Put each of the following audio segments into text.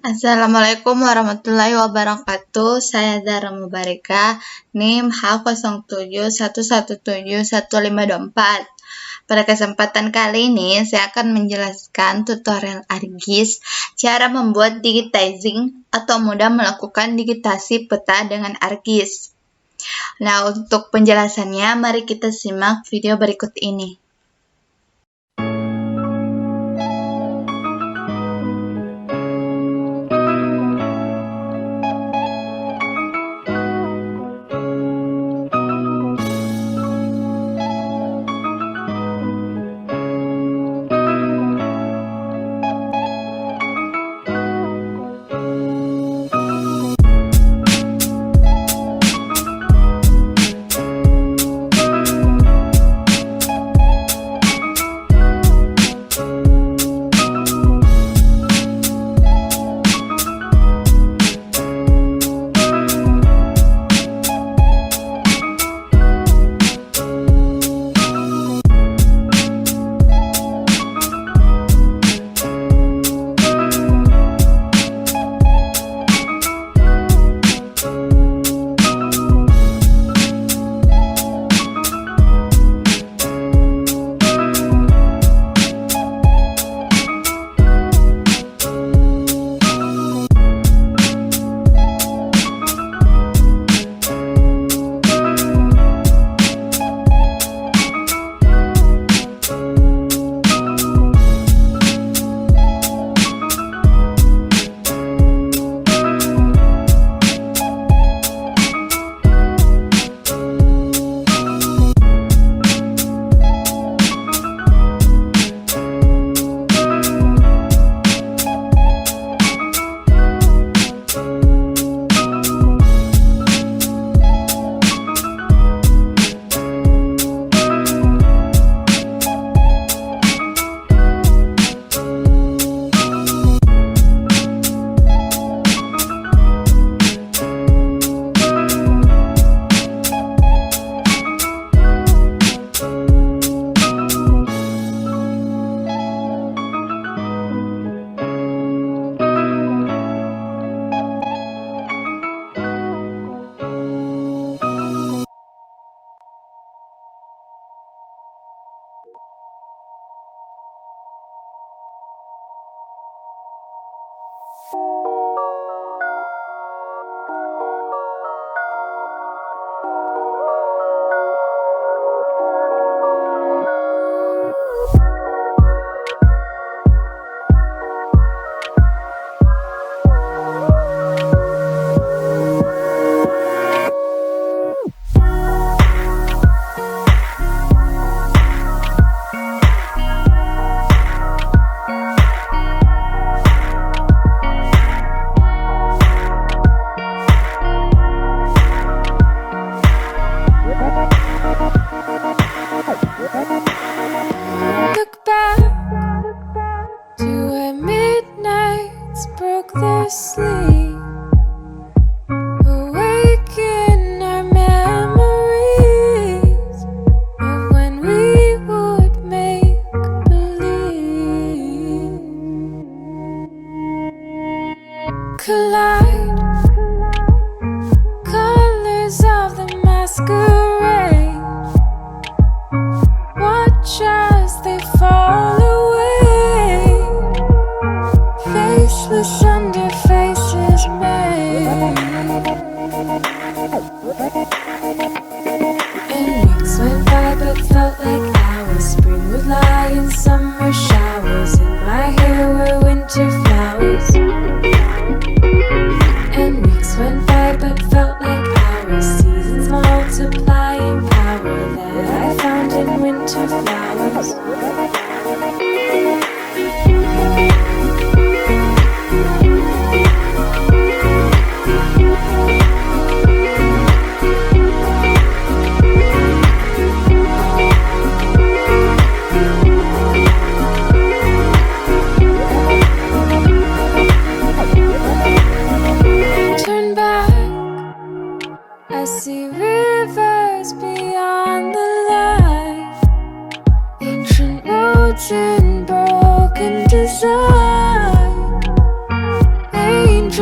Assalamualaikum warahmatullahi wabarakatuh. Saya Azzarah Mubarikah, NIM H07117154. Pada kesempatan kali ini, saya akan menjelaskan tutorial ArcGIS, cara membuat digitizing atau mudah melakukan digitasi peta dengan ArcGIS. Nah, untuk penjelasannya, mari kita simak video berikut ini.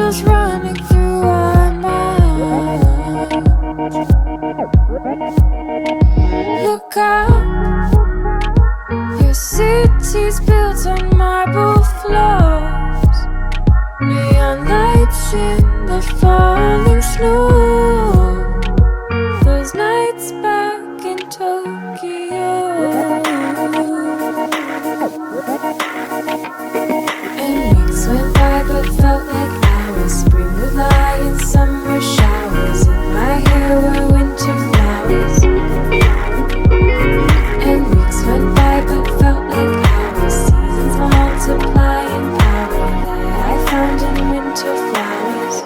feels running through our minds. Look up, your city's built on marble floors, neon lights in the falling snow. Those nights back in Tokyo. And weeks went by but felt like hours. Spring would lie in summer showers. In my hair were winter flowers. And weeks went by but felt like hours. Seasons multiply in power that I found in winter flowers.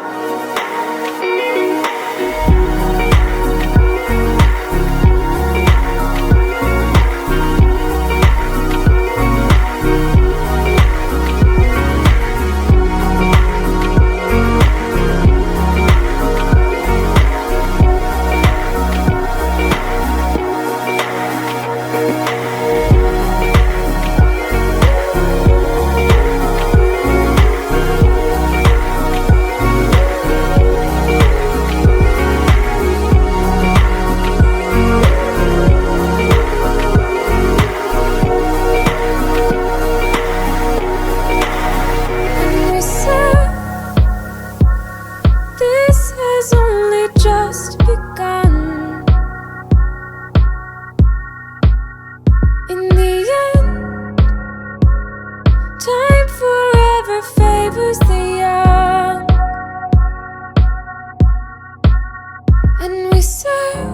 And we said, this has only just begun. In the end, time forever favors the young. And we said,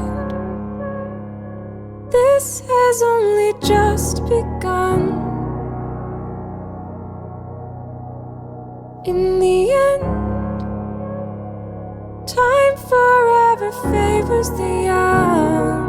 this has only just begun. In the end, time forever favors the young.